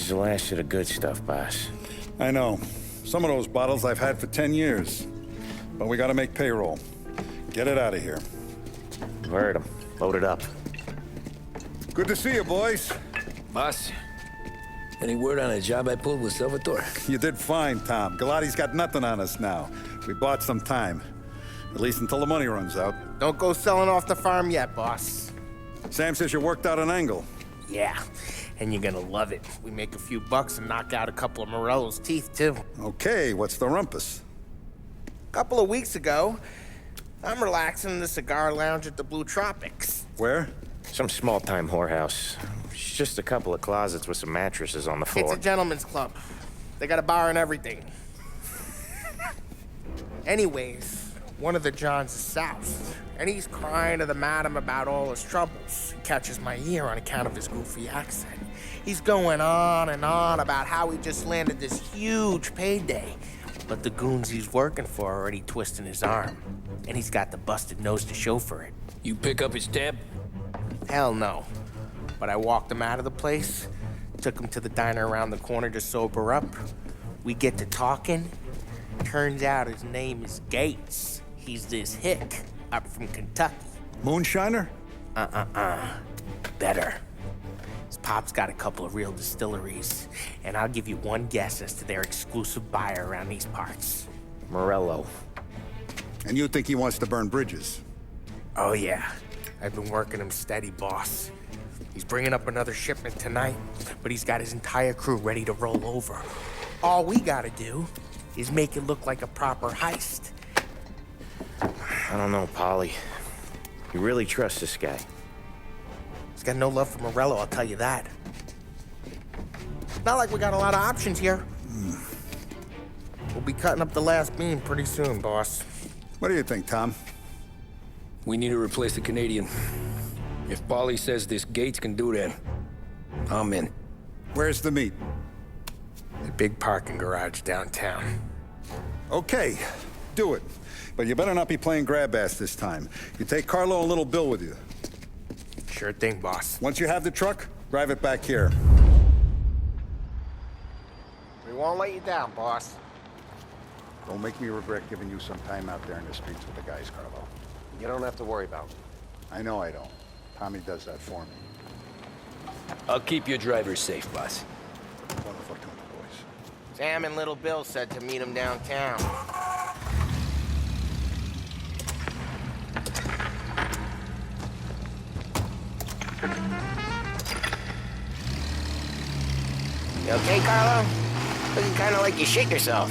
is the last of the good stuff, boss. I know. Some of those bottles I've had for 10 years. But we gotta make payroll. Get it out of here. Heard him. Load it up. Good to see you, boys. Boss, any word on a job I pulled with Salvatore? You did fine, Tom. Galati's got nothing on us now. We bought some time. At least until the money runs out. Don't go selling off the farm yet, boss. Sam says you worked out an angle. Yeah, and you're gonna love it. We make a few bucks and knock out a couple of Morello's teeth, too. Okay, what's the rumpus? A couple of weeks ago, I'm relaxing in the cigar lounge at the Blue Tropics. Where? Some small-time whorehouse. It's just a couple of closets with some mattresses on the floor. It's a gentleman's club. They got a bar and everything. Anyways, one of the Johns is south, and he's crying to the madam about all his troubles. He catches my ear on account of his goofy accent. He's going on and on about how he just landed this huge payday, but the goons he's working for are already twisting his arm, and he's got the busted nose to show for it. You pick up his tab? Hell no. But I walked him out of the place, took him to the diner around the corner to sober up. We get to talking. Turns out his name is Gates. He's this hick up from Kentucky. Moonshiner? Better. His pop's got a couple of real distilleries, and I'll give you one guess as to their exclusive buyer around these parts. Morello. And you think he wants to burn bridges? Oh yeah, I've been working him steady, boss. He's bringing up another shipment tonight, but he's got his entire crew ready to roll over. All we gotta do is make it look like a proper heist. I don't know, Polly. You really trust this guy? He's got no love for Morello, I'll tell you that. Not like we got a lot of options here. We'll be cutting up the last beam pretty soon, boss. What do you think, Tom? We need to replace the Canadian. If Polly says this Gates can do that, I'm in. Where's the meet? The big parking garage downtown. Okay, do it. But you better not be playing grab ass this time. You take Carlo and Little Bill with you. Sure thing, boss. Once you have the truck, drive it back here. We won't let you down, boss. Don't make me regret giving you some time out there in the streets with the guys, Carlo. You don't have to worry about it. I know I don't. Tommy does that for me. I'll keep your drivers safe, boss. Buona fortuna, boys. Sam and Little Bill said to meet him downtown. You okay, Carlo? Looking kind of like you shit yourself.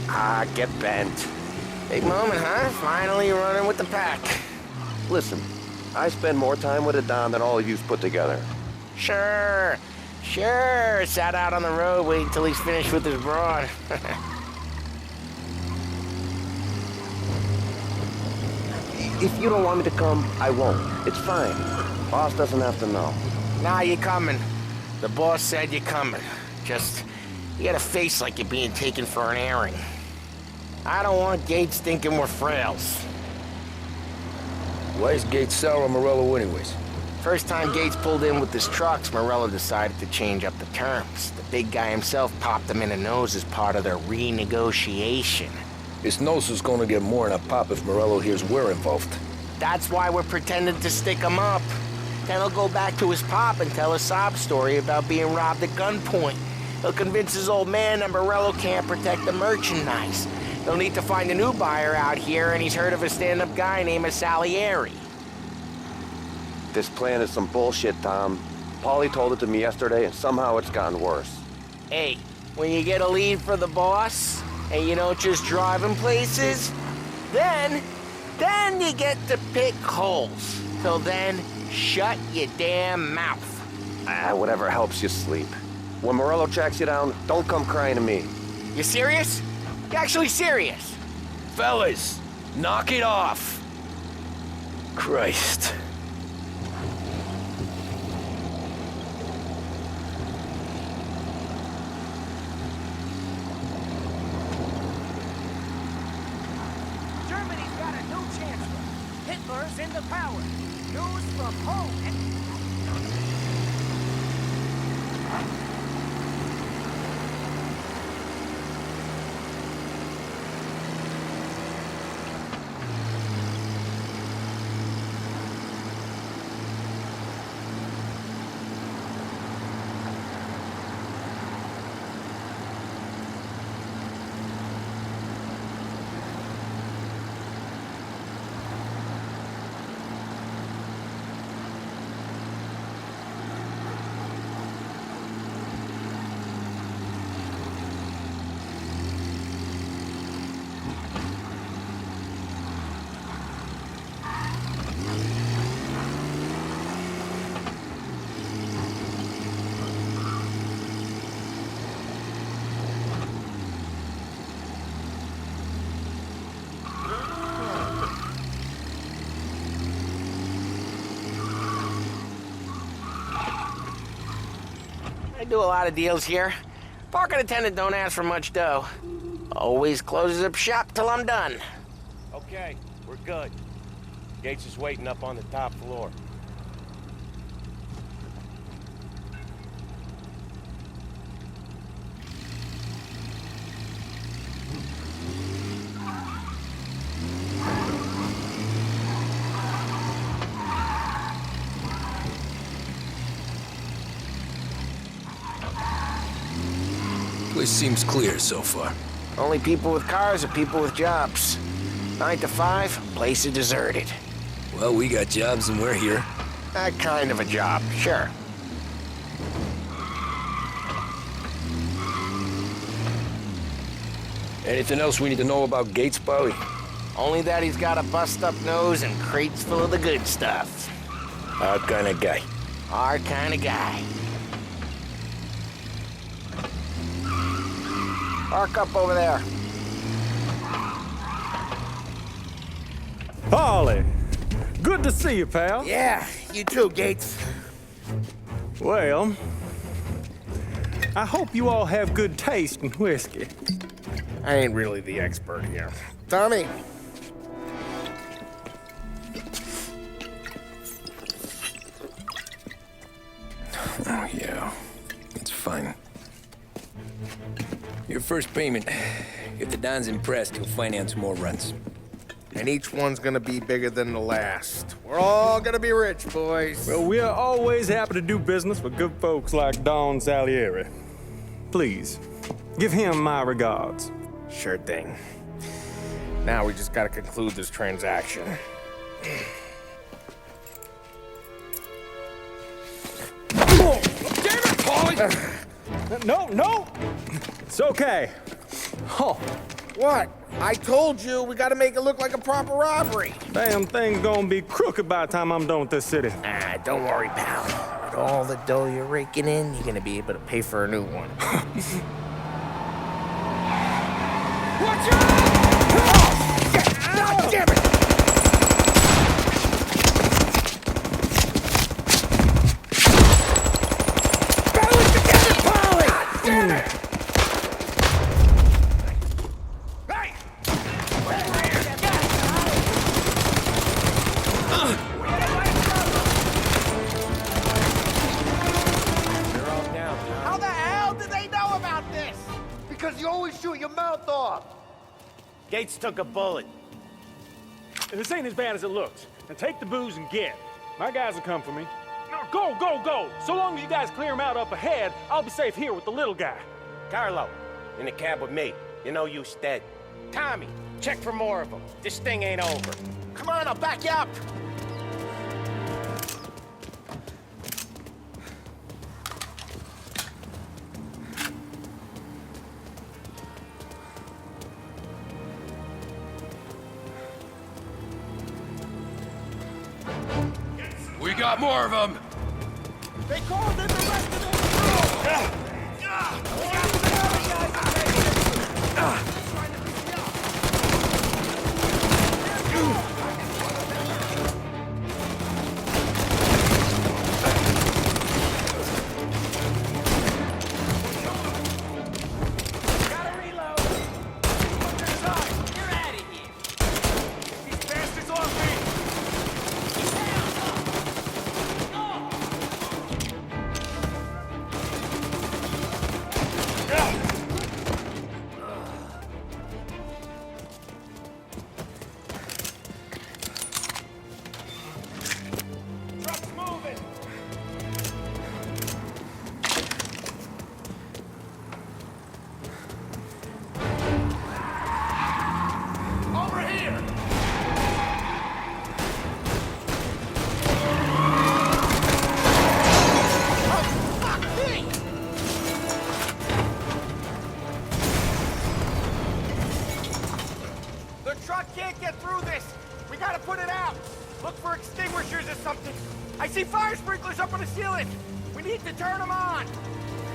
Ah, get bent. Big moment, huh? Finally running with the pack. Listen, I spend more time with a Don than all of you put together. Sure. Sat out on the road waiting till he's finished with his broad. If you don't want me to come, I won't. It's fine. Boss doesn't have to know. Nah, you're coming. The boss said you're coming. Just, you got a face like you're being taken for an airing. I don't want Gates thinking we're frails. Why is Gates sour on Morello anyways? First time Gates pulled in with his trucks, Morello decided to change up the terms. The big guy himself popped him in the nose as part of their renegotiation. His nose is gonna get more than a pop if Morello hears we're involved. That's why we're pretending to stick him up. Then he'll go back to his pop and tell a sob story about being robbed at gunpoint. He'll convince his old man that Morello can't protect the merchandise. He'll need to find a new buyer out here, and he's heard of a stand-up guy named Salieri. This plan is some bullshit, Tom. Paulie told it to me yesterday, and somehow it's gotten worse. Hey, when you get a lead for the boss, and you don't just drive him places, then you get to pick holes. Till then, shut your damn mouth. Whatever helps you sleep. When Morello tracks you down, don't come crying to me. You serious? You actually serious? Fellas, knock it off. Christ. Germany's got a new chancellor. Hitler's into power. News from home. do a lot of deals here. Parking attendant don't ask for much dough. Always closes up shop till I'm done. Okay, we're good. Gates is waiting up on the top floor. Place seems clear so far. Only people with cars are people with jobs. 9 to 5, place is deserted. Well, we got jobs and we're here. That kind of a job, sure. Anything else we need to know about Gates, Polly? Only that he's got a bust-up nose and crates full of the good stuff. Our kind of guy. Our kind of guy. Park up over there. Polly, good to see you, pal. Yeah, you too, Gates. Well, I hope you all have good taste in whiskey. I ain't really the expert here. Tommy. Oh, yeah. It's fine. Your first payment. If the Don's impressed, he'll finance more runs. And each one's gonna be bigger than the last. We're all gonna be rich, boys. Well, we are always happy to do business with good folks like Don Salieri. Please, give him my regards. Sure thing. Now we just gotta conclude this transaction. Oh, damn it, Polly! No! It's okay. Oh, What? I told you we gotta make it look like a proper robbery. damn thing's gonna be crooked by the time I'm done with this city. Ah, don't worry, pal. With all the dough you're raking in, you're gonna be able to pay for a new one. Watch out! God damn it! Balance together, Polly! God damn it! How the hell did they know about this? Because you always shoot your mouth off. Gates took a bullet. This ain't as bad as it looks. Now take the booze and get. My guys will come for me. Now go! So long as you guys clear him out up ahead, I'll be safe here with the little guy. Carlo, in the cab with me. You know you stead. Tommy, check for more of them. This thing ain't over. Come on, I'll back you up. We got more of them! They called in the rest of the Gotta reload. Put your side. You're out of here. These bastards off me. Truck's moving. Over here. The truck can't get through this. We gotta put it out. Look for extinguishers or something. I see fire sprinklers up on the ceiling. We need to turn them on.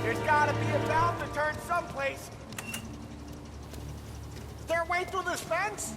There's gotta be a valve to turn someplace. Is there a way through this fence?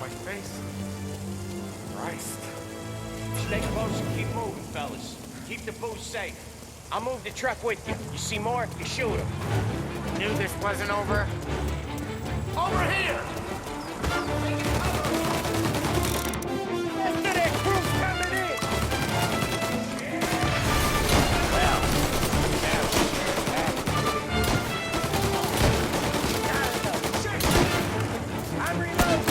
my face. Christ. Stay close and keep moving, fellas. Keep the booze safe. I'll move the truck with you. You see more, you shoot him. Knew this wasn't over. Over here! After that crew's coming in! Well, I'm reloading!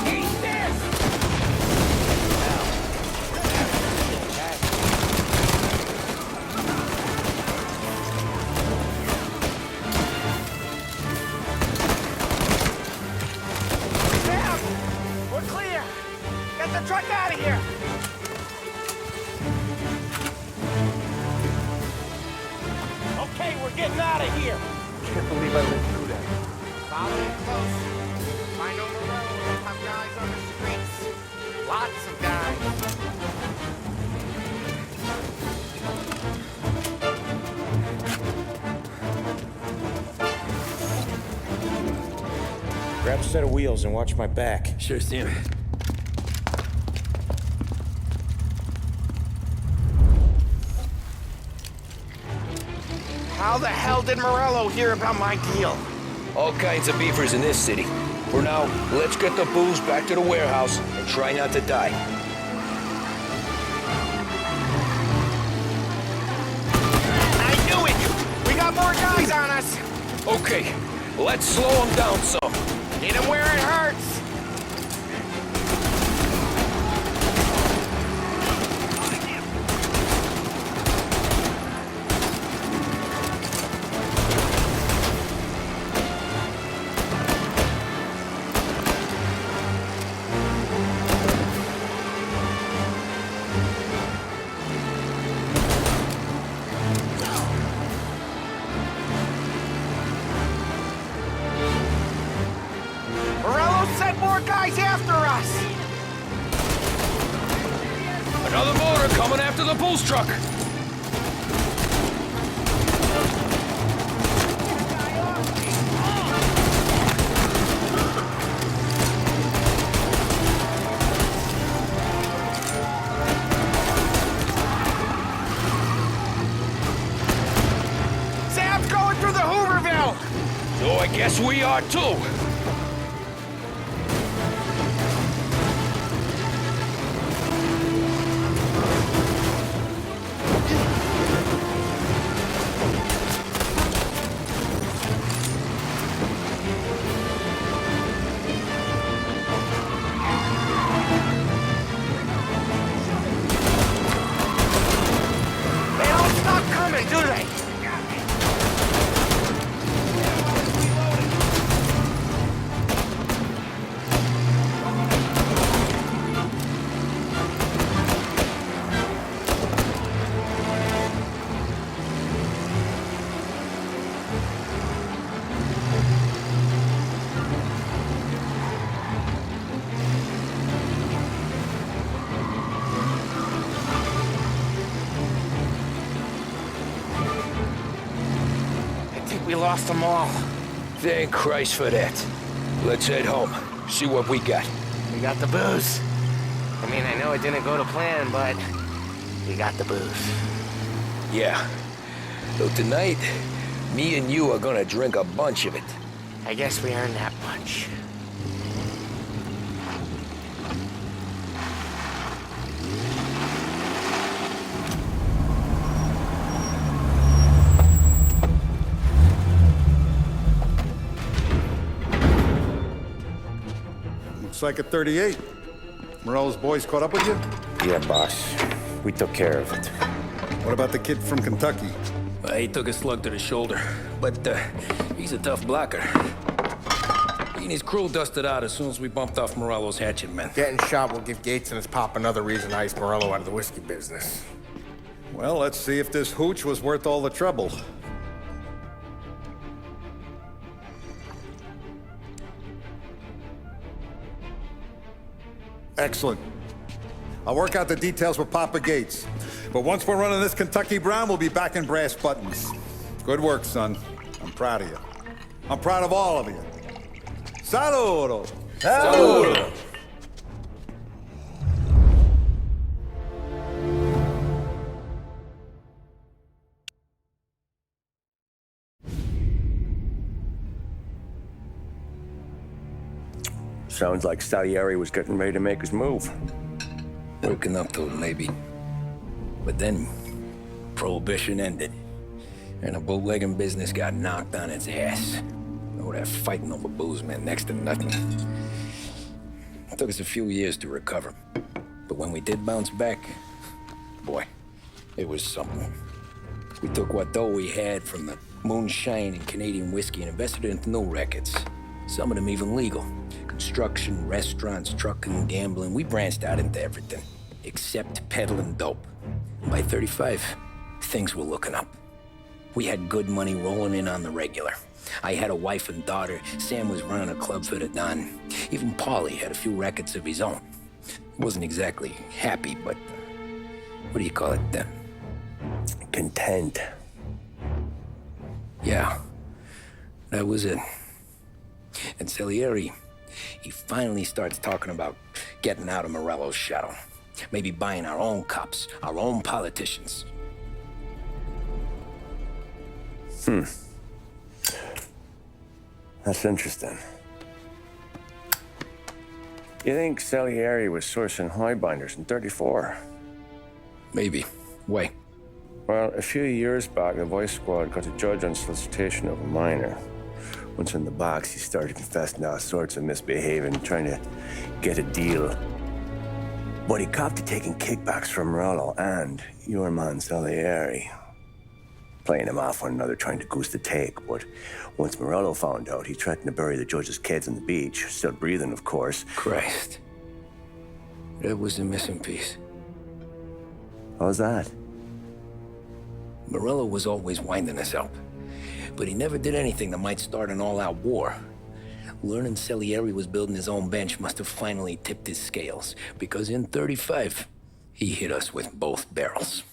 Eat this! We're clear! Get the truck out of here! Okay, we're getting out of here! Can't believe I lived through that. Follow it close. Find no Morello, we'll have guys on the streets. Lots of guys. Grab a set of wheels and watch my back. Sure, Sam. How the hell did Morello hear about my deal? All kinds of beefers in this city. For now, let's get the booze back to the warehouse and try not to die. I knew it! We got more guys on us! Okay, let's slow them down some. Hit him where it hurts! Morello sent more guys after us! Another motor coming after the booze truck. Sam's going through the Hooverville! So I guess we are too. They don't stop coming, do they? I think we lost them all. Thank Christ for that. Let's head home. See what we got. We got the booze. I mean, I know it didn't go to plan, but we got the booze. Yeah. So tonight, me and you are gonna drink a bunch of it. I guess we earned that much. Looks like a 38. Morello's boys caught up with you? Yeah, boss. We took care of it. What about the kid from Kentucky? He took a slug to the shoulder, but he's a tough blocker. He and his crew dusted out as soon as we bumped off Morello's hatchet men. Getting shot will give Gates and his pop another reason to ice Morello out of the whiskey business. Well, let's see if this hooch was worth all the trouble. Excellent. I'll work out the details with Papa Gates. But once we're running this Kentucky Brown, we'll be back in brass buttons. Good work, son. I'm proud of you. I'm proud of all of you. Saludo! Saludo. Sounds like Salieri was getting ready to make his move. Working up to it, maybe. But then, Prohibition ended. And the bootlegging business got knocked on its ass. Oh, that fighting over booze meant next to nothing. It took us a few years to recover. But when we did bounce back, boy, it was something. We took what dough we had from the moonshine and Canadian whiskey and invested it into new rackets. Some of them even legal. Construction, restaurants, trucking, gambling. We branched out into everything, except peddling dope. And by 35, things were looking up. We had good money rolling in on the regular. I had a wife and daughter. Sam was running a club for the Don. Even Paulie had a few rackets of his own. Wasn't exactly happy, but what do you call it then? Content. Yeah, that was it. And Salieri, he finally starts talking about getting out of Morello's shadow. Maybe buying our own cops, our own politicians. That's interesting. You think Salieri was sourcing highbinders in 34? Maybe. Why? Well, a few years back, the Vice Squad got a judge on solicitation of a minor. Once in the box, he started confessing all sorts of misbehaving, trying to get a deal. But he copped to taking kickbacks from Morello and your man Salieri. Playing him off one another, trying to goose the take. But once Morello found out, he threatened to bury the judge's kids on the beach. Still breathing, of course. Christ. That was the missing piece. How's that? Morello was always winding us up. But he never did anything that might start an all-out war. Learning Salieri was building his own bench must have finally tipped his scales. Because in 35, he hit us with both barrels.